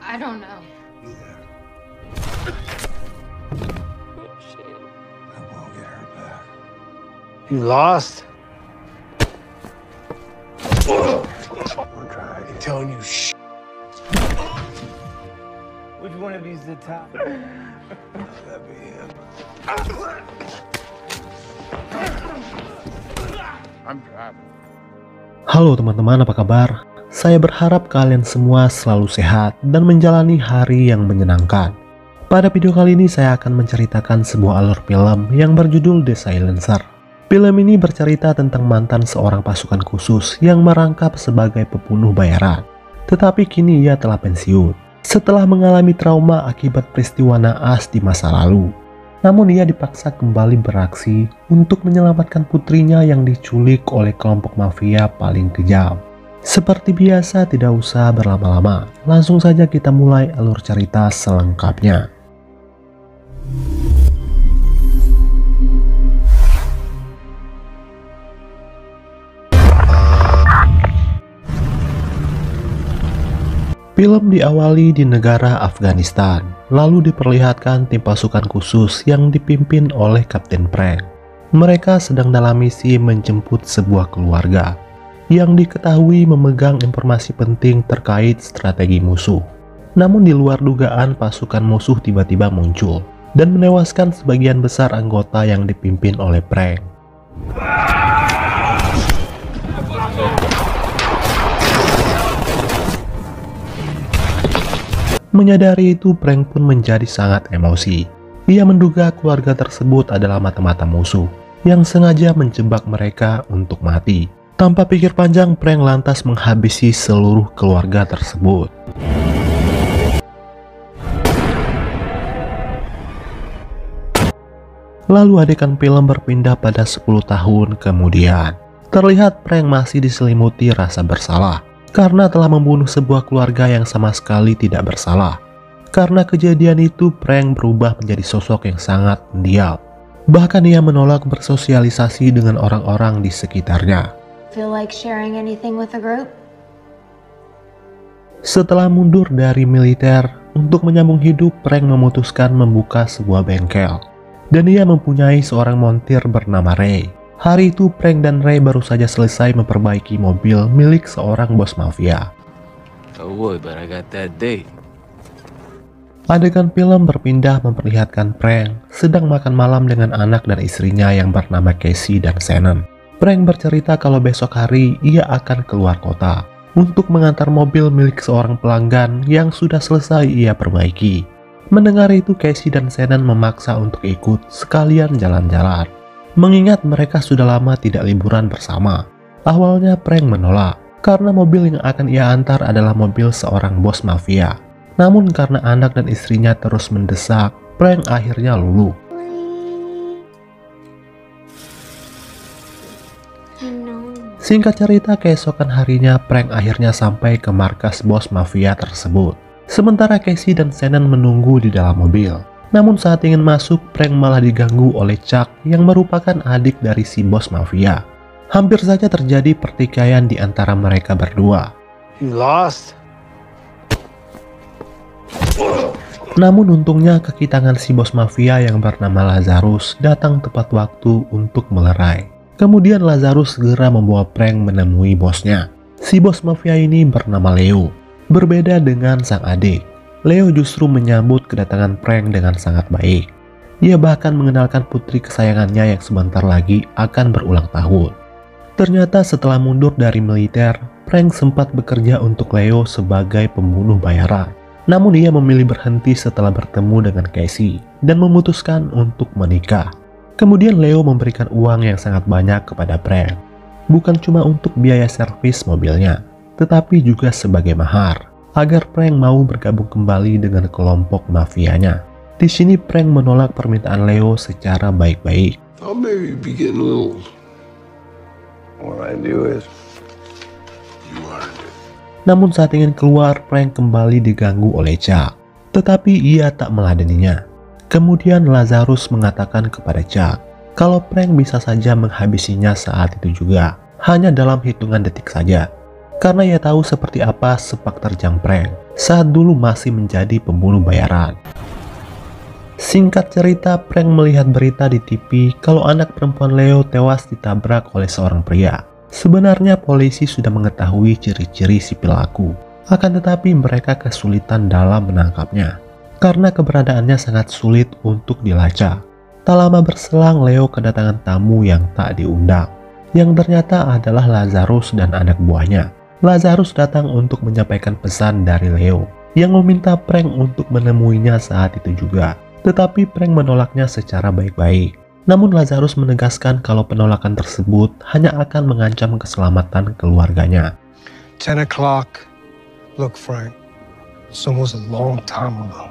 I don't know. You there? Oh, shit. I won't get her back. You lost? I'll try again. Telling you Which one of you's the top? That'd be him. I'm driving. Halo teman-teman, apa kabar? Saya berharap kalian semua selalu sehat dan menjalani hari yang menyenangkan. Pada video kali ini saya akan menceritakan sebuah alur film yang berjudul The Silencer. Film ini bercerita tentang mantan seorang pasukan khusus yang merangkap sebagai pembunuh bayaran. Tetapi kini ia telah pensiun setelah mengalami trauma akibat peristiwa naas di masa lalu. Namun ia dipaksa kembali beraksi untuk menyelamatkan putrinya yang diculik oleh kelompok mafia paling kejam. Seperti biasa, tidak usah berlama-lama, langsung saja kita mulai alur cerita selengkapnya. Film diawali di negara Afghanistan, lalu diperlihatkan tim pasukan khusus yang dipimpin oleh Kapten Frank. Mereka sedang dalam misi menjemput sebuah keluarga yang diketahui memegang informasi penting terkait strategi musuh. Namun di luar dugaan, pasukan musuh tiba-tiba muncul dan menewaskan sebagian besar anggota yang dipimpin oleh Frank. Menyadari itu, Frank pun menjadi sangat emosi. Ia menduga keluarga tersebut adalah mata-mata musuh yang sengaja menjebak mereka untuk mati. Tanpa pikir panjang, Frank lantas menghabisi seluruh keluarga tersebut. Lalu adegan film berpindah pada 10 tahun kemudian. Terlihat Frank masih diselimuti rasa bersalah karena telah membunuh sebuah keluarga yang sama sekali tidak bersalah. Karena kejadian itu, Frank berubah menjadi sosok yang sangat pendiam. Bahkan ia menolak bersosialisasi dengan orang-orang di sekitarnya. Feel like sharing anything with the group? Setelah mundur dari militer untuk menyambung hidup, Frank memutuskan membuka sebuah bengkel. Dan ia mempunyai seorang montir bernama Ray. Hari itu Frank dan Ray baru saja selesai memperbaiki mobil milik seorang bos mafia. I would, but I got that date. Adegan film berpindah memperlihatkan Frank sedang makan malam dengan anak dan istrinya yang bernama Casey dan Shannon. Frank bercerita kalau besok hari ia akan keluar kota untuk mengantar mobil milik seorang pelanggan yang sudah selesai ia perbaiki. Mendengar itu, Casey dan Shannon memaksa untuk ikut sekalian jalan-jalan, mengingat mereka sudah lama tidak liburan bersama. Awalnya Frank menolak karena mobil yang akan ia antar adalah mobil seorang bos mafia. Namun karena anak dan istrinya terus mendesak, Frank akhirnya luluh. Singkat cerita, keesokan harinya Frank akhirnya sampai ke markas bos mafia tersebut. Sementara Casey dan Shannon menunggu di dalam mobil. Namun saat ingin masuk, Frank malah diganggu oleh Chuck yang merupakan adik dari si bos mafia. Hampir saja terjadi pertikaian di antara mereka berdua. You lost? Namun untungnya kaki tangan si bos mafia yang bernama Lazarus datang tepat waktu untuk melerai. Kemudian Lazarus segera membawa Frank menemui bosnya. Si bos mafia ini bernama Leo. Berbeda dengan sang adik, Leo justru menyambut kedatangan Frank dengan sangat baik. Ia bahkan mengenalkan putri kesayangannya yang sebentar lagi akan berulang tahun. Ternyata setelah mundur dari militer, Frank sempat bekerja untuk Leo sebagai pembunuh bayaran. Namun ia memilih berhenti setelah bertemu dengan Casey dan memutuskan untuk menikah. Kemudian Leo memberikan uang yang sangat banyak kepada Frank. Bukan cuma untuk biaya servis mobilnya, tetapi juga sebagai mahar agar Frank mau bergabung kembali dengan kelompok mafianya. Di sini Frank menolak permintaan Leo secara baik-baik. I'll maybe be getting a little. All I do is you earned it. Namun saat ingin keluar, Frank kembali diganggu oleh Chuck. Tetapi ia tak meladeninya. Kemudian Lazarus mengatakan kepada Chuck kalau Frank bisa saja menghabisinya saat itu juga, hanya dalam hitungan detik saja. karena ia tahu seperti apa sepak terjang Frank saat dulu masih menjadi pembunuh bayaran. Singkat cerita, Frank melihat berita di TV kalau anak perempuan Leo tewas ditabrak oleh seorang pria. Sebenarnya polisi sudah mengetahui ciri-ciri si pelaku, akan tetapi mereka kesulitan dalam menangkapnya karena keberadaannya sangat sulit untuk dilacak. Tak lama berselang, Leo kedatangan tamu yang tak diundang, yang ternyata adalah Lazarus dan anak buahnya. Lazarus datang untuk menyampaikan pesan dari Leo yang meminta Frank untuk menemuinya saat itu juga. Tetapi Frank menolaknya secara baik-baik. Namun Lazarus menegaskan kalau penolakan tersebut hanya akan mengancam keselamatan keluarganya. 10 o'clock. Look, Frank, it's almost a long time ago.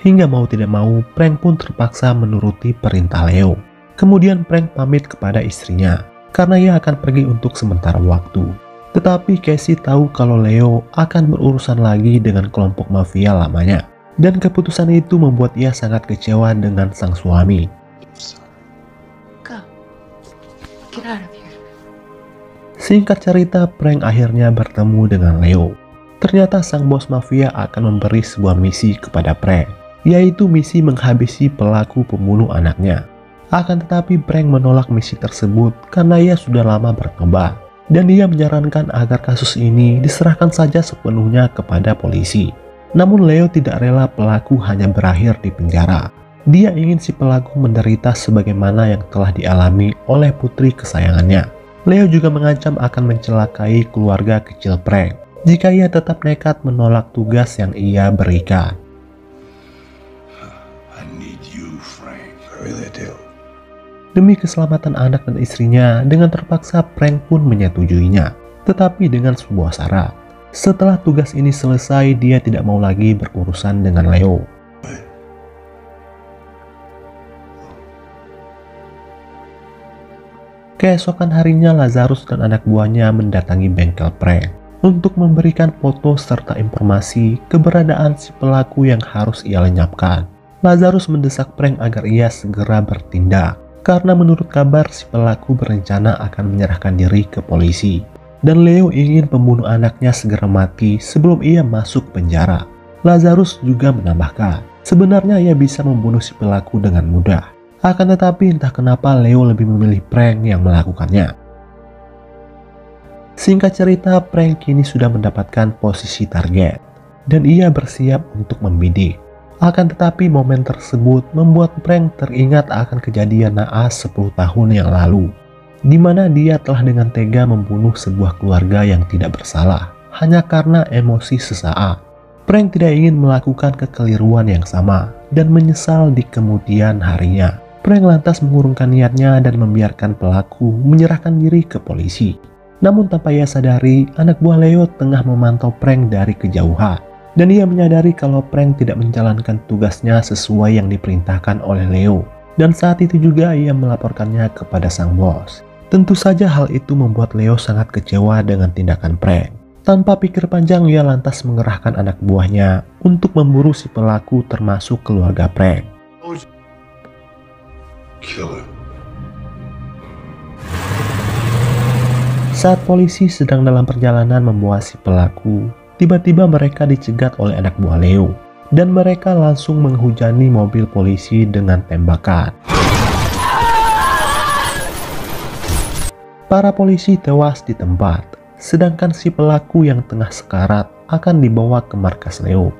Hingga mau tidak mau, Frank pun terpaksa menuruti perintah Leo. Kemudian Frank pamit kepada istrinya karena ia akan pergi untuk sementara waktu. Tetapi Casey tahu kalau Leo akan berurusan lagi dengan kelompok mafia lamanya. Dan keputusan itu membuat ia sangat kecewa dengan sang suami. Go. Get out of here. Singkat cerita, Frank akhirnya bertemu dengan Leo. Ternyata sang bos mafia akan memberi sebuah misi kepada Frank, yaitu misi menghabisi pelaku pembunuh anaknya. Akan tetapi Frank menolak misi tersebut karena ia sudah lama bertobat, dan dia menyarankan agar kasus ini diserahkan saja sepenuhnya kepada polisi. Namun Leo tidak rela pelaku hanya berakhir di penjara. Dia ingin si pelaku menderita sebagaimana yang telah dialami oleh putri kesayangannya. Leo juga mengancam akan mencelakai keluarga kecil Frank jika ia tetap nekat menolak tugas yang ia berikan. I need you, Frank. I really do. Demi keselamatan anak dan istrinya, dengan terpaksa Frank pun menyetujuinya, tetapi dengan sebuah syarat. Setelah tugas ini selesai, dia tidak mau lagi berurusan dengan Leo. Keesokan harinya, Lazarus dan anak buahnya mendatangi bengkel Frank untuk memberikan foto serta informasi keberadaan si pelaku yang harus ia lenyapkan. Lazarus mendesak Frank agar ia segera bertindak, karena menurut kabar si pelaku berencana akan menyerahkan diri ke polisi. Dan Leo ingin pembunuh anaknya segera mati sebelum ia masuk penjara. Lazarus juga menambahkan, sebenarnya ia bisa membunuh si pelaku dengan mudah. Akan tetapi entah kenapa Leo lebih memilih Frank yang melakukannya. Singkat cerita, Frank kini sudah mendapatkan posisi target, dan ia bersiap untuk membidik. Akan tetapi momen tersebut membuat Frank teringat akan kejadian naas 10 tahun yang lalu, di mana dia telah dengan tega membunuh sebuah keluarga yang tidak bersalah hanya karena emosi sesaat. Frank tidak ingin melakukan kekeliruan yang sama dan menyesal di kemudian harinya. Frank lantas mengurungkan niatnya dan membiarkan pelaku menyerahkan diri ke polisi. Namun tanpa ia sadari, anak buah Leo tengah memantau Frank dari kejauhan. Dan ia menyadari kalau Frank tidak menjalankan tugasnya sesuai yang diperintahkan oleh Leo. Dan saat itu juga ia melaporkannya kepada sang bos. Tentu saja hal itu membuat Leo sangat kecewa dengan tindakan Frank. Tanpa pikir panjang, ia lantas mengerahkan anak buahnya untuk memburu si pelaku termasuk keluarga Frank. Kill him. Saat polisi sedang dalam perjalanan membawa si pelaku, tiba-tiba mereka dicegat oleh anak buah Leo. Dan mereka langsung menghujani mobil polisi dengan tembakan. Para polisi tewas di tempat, sedangkan si pelaku yang tengah sekarat akan dibawa ke markas Leo.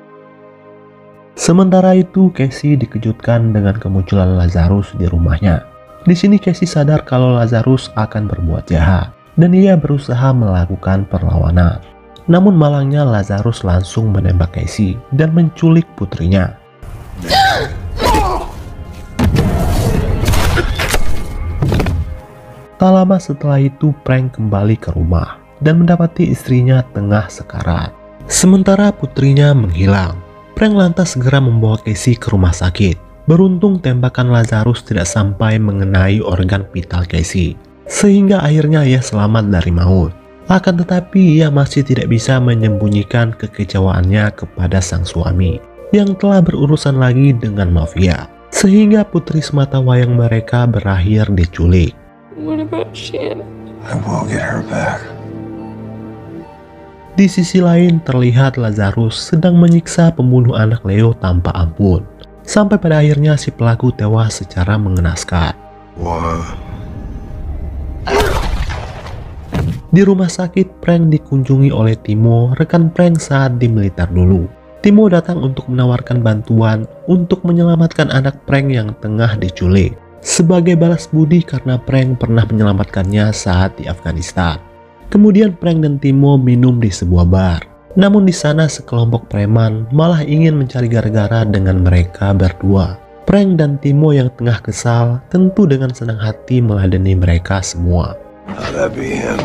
Sementara itu, Casey dikejutkan dengan kemunculan Lazarus di rumahnya. Di sini Casey sadar kalau Lazarus akan berbuat jahat, dan ia berusaha melakukan perlawanan. Namun malangnya Lazarus langsung menembak Casey dan menculik putrinya. Tak lama setelah itu, Frank kembali ke rumah dan mendapati istrinya tengah sekarat. Sementara putrinya menghilang. Frank lantas segera membawa Casey ke rumah sakit. Beruntung tembakan Lazarus tidak sampai mengenai organ vital Casey, sehingga akhirnya ia selamat dari maut. Akan tetapi ia masih tidak bisa menyembunyikan kekecewaannya kepada sang suami yang telah berurusan lagi dengan mafia, sehingga putri sematawayang mereka berakhir diculik. What about Shannon? I will get her back. Di sisi lain terlihat Lazarus sedang menyiksa pembunuh anak Leo tanpa ampun. Sampai pada akhirnya si pelaku tewas secara mengenaskan. Wah. Di rumah sakit, Frank dikunjungi oleh Timo, rekan Frank saat di militer dulu. Timo datang untuk menawarkan bantuan untuk menyelamatkan anak Frank yang tengah diculik. Sebagai balas budi karena Frank pernah menyelamatkannya saat di Afghanistan. Kemudian Frank dan Timo minum di sebuah bar. Namun di sana sekelompok preman malah ingin mencari gara-gara dengan mereka berdua. Frank dan Timo yang tengah kesal tentu dengan senang hati meladeni mereka semua. That'd be him.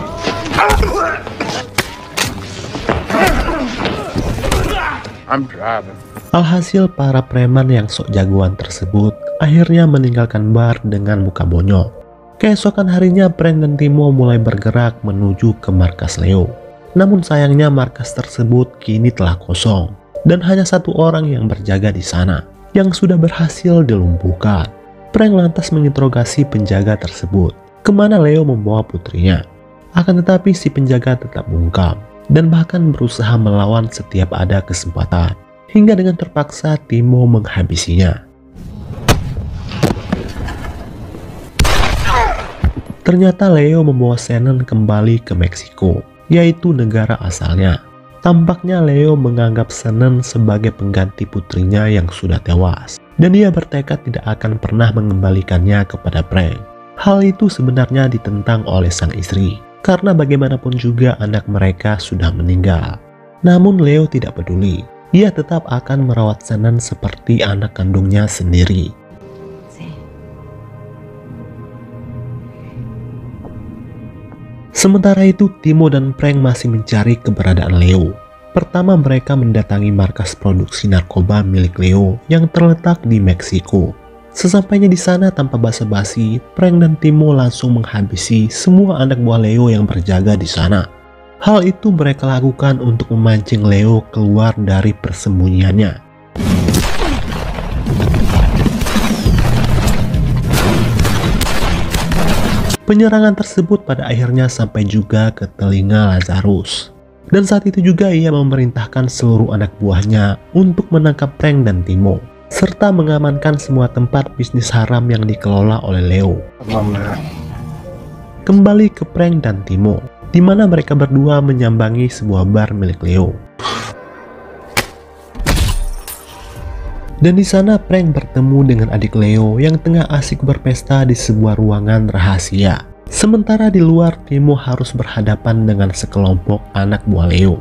I'm driving. Alhasil para preman yang sok jagoan tersebut akhirnya meninggalkan bar dengan muka bonyok. Keesokan harinya Frank dan Timo mulai bergerak menuju ke markas Leo. Namun sayangnya markas tersebut kini telah kosong dan hanya satu orang yang berjaga di sana yang sudah berhasil dilumpuhkan. Frank lantas menginterogasi penjaga tersebut kemana Leo membawa putrinya. Akan tetapi si penjaga tetap bungkam dan bahkan berusaha melawan setiap ada kesempatan, hingga dengan terpaksa Timo menghabisinya. Ternyata Leo membawa Shannon kembali ke Meksiko, yaitu negara asalnya. Tampaknya Leo menganggap Shannon sebagai pengganti putrinya yang sudah tewas, dan dia bertekad tidak akan pernah mengembalikannya kepada Frank. Hal itu sebenarnya ditentang oleh sang istri, karena bagaimanapun juga anak mereka sudah meninggal. Namun Leo tidak peduli, ia tetap akan merawat Shannon seperti anak kandungnya sendiri. Sementara itu Timo dan Frank masih mencari keberadaan Leo. Pertama mereka mendatangi markas produksi narkoba milik Leo yang terletak di Meksiko. Sesampainya di sana tanpa basa-basi, Frank dan Timo langsung menghabisi semua anak buah Leo yang berjaga di sana. Hal itu mereka lakukan untuk memancing Leo keluar dari persembunyiannya. Penyerangan tersebut pada akhirnya sampai juga ke telinga Lazarus. Dan saat itu juga ia memerintahkan seluruh anak buahnya untuk menangkap Frank dan Timo, serta mengamankan semua tempat bisnis haram yang dikelola oleh Leo. Kembali ke Frank dan Timo, di mana mereka berdua menyambangi sebuah bar milik Leo. Dan di sana Frank bertemu dengan adik Leo yang tengah asik berpesta di sebuah ruangan rahasia. Sementara di luar Timo harus berhadapan dengan sekelompok anak buah Leo.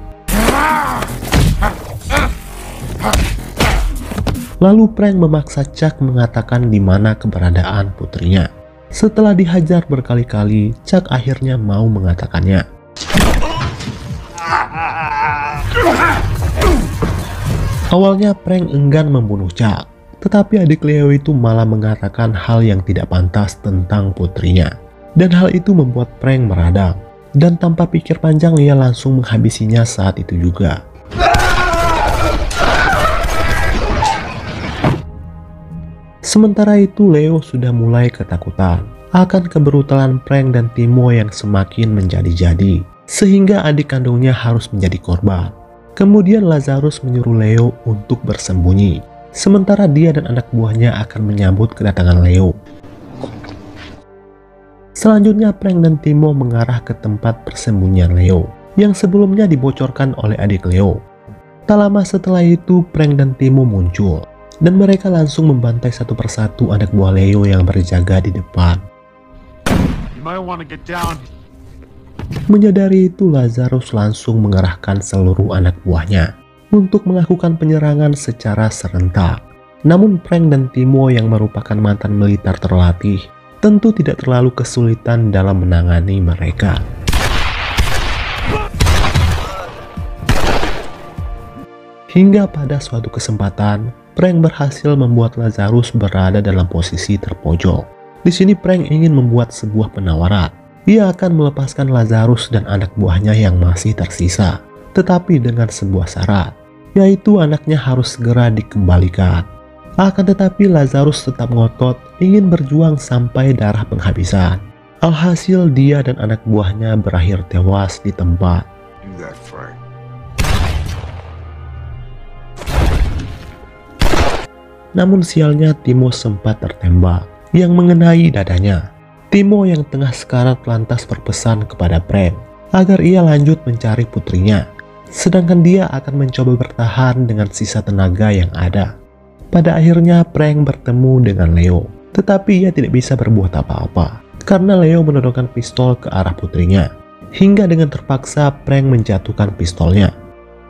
Lalu Frank memaksa Chuck mengatakan di mana keberadaan putrinya. Setelah dihajar berkali-kali, Chuck akhirnya mau mengatakannya. Awalnya Frank enggan membunuh Chuck, tetapi adik Leo itu malah mengatakan hal yang tidak pantas tentang putrinya. Dan hal itu membuat Frank meradang, dan tanpa pikir panjang ia langsung menghabisinya saat itu juga. Sementara itu Leo sudah mulai ketakutan akan kebrutalan Frank dan Timo yang semakin menjadi-jadi, sehingga adik kandungnya harus menjadi korban. Kemudian Lazarus menyuruh Leo untuk bersembunyi, sementara dia dan anak buahnya akan menyambut kedatangan Leo. Selanjutnya Frank dan Timo mengarah ke tempat persembunyian Leo yang sebelumnya dibocorkan oleh adik Leo. Tak lama setelah itu Frank dan Timo muncul dan mereka langsung membantai satu persatu anak buah Leo yang berjaga di depan. Menyadari itu Lazarus langsung mengerahkan seluruh anak buahnya untuk melakukan penyerangan secara serentak. Namun Frank dan Timo yang merupakan mantan militer terlatih tentu tidak terlalu kesulitan dalam menangani mereka. Hingga pada suatu kesempatan, Frank berhasil membuat Lazarus berada dalam posisi terpojok. Di sini Frank ingin membuat sebuah penawaran. Ia akan melepaskan Lazarus dan anak buahnya yang masih tersisa, tetapi dengan sebuah syarat, yaitu anaknya harus segera dikembalikan. Akan tetapi Lazarus tetap ngotot ingin berjuang sampai darah penghabisan. Alhasil dia dan anak buahnya berakhir tewas di tempat. Do that, Frank. Namun sialnya Timo sempat tertembak yang mengenai dadanya. Timo yang tengah sekarat lantas berpesan kepada Frank agar ia lanjut mencari putrinya, sedangkan dia akan mencoba bertahan dengan sisa tenaga yang ada. Pada akhirnya Frank bertemu dengan Leo, tetapi ia tidak bisa berbuat apa-apa karena Leo menodongkan pistol ke arah putrinya. Hingga dengan terpaksa Frank menjatuhkan pistolnya.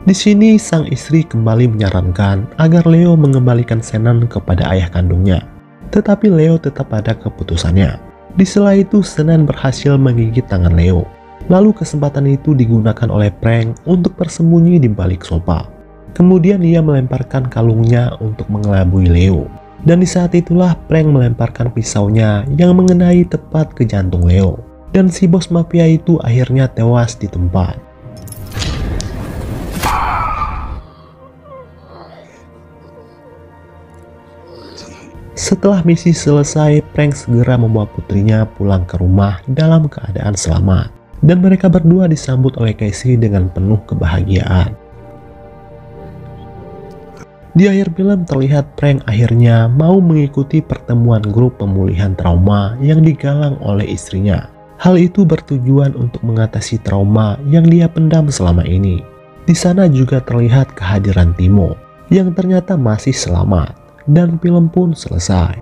Di sini sang istri kembali menyarankan agar Leo mengembalikan Shannon kepada ayah kandungnya. Tetapi Leo tetap pada keputusannya. Di sela itu Shannon berhasil menggigit tangan Leo. Lalu kesempatan itu digunakan oleh Frank untuk bersembunyi di balik sofa. Kemudian ia melemparkan kalungnya untuk mengelabui Leo. Dan di saat itulah Frank melemparkan pisaunya yang mengenai tepat ke jantung Leo. Dan si bos mafia itu akhirnya tewas di tempat. Setelah misi selesai, Frank segera membawa putrinya pulang ke rumah dalam keadaan selamat. Dan mereka berdua disambut oleh Casey dengan penuh kebahagiaan. Di akhir film terlihat Frank akhirnya mau mengikuti pertemuan grup pemulihan trauma yang digalang oleh istrinya. Hal itu bertujuan untuk mengatasi trauma yang dia pendam selama ini. Di sana juga terlihat kehadiran Timo yang ternyata masih selamat dan film pun selesai.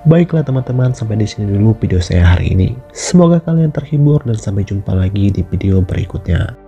Baiklah teman-teman, sampai di sini dulu video saya hari ini. Semoga kalian terhibur dan sampai jumpa lagi di video berikutnya.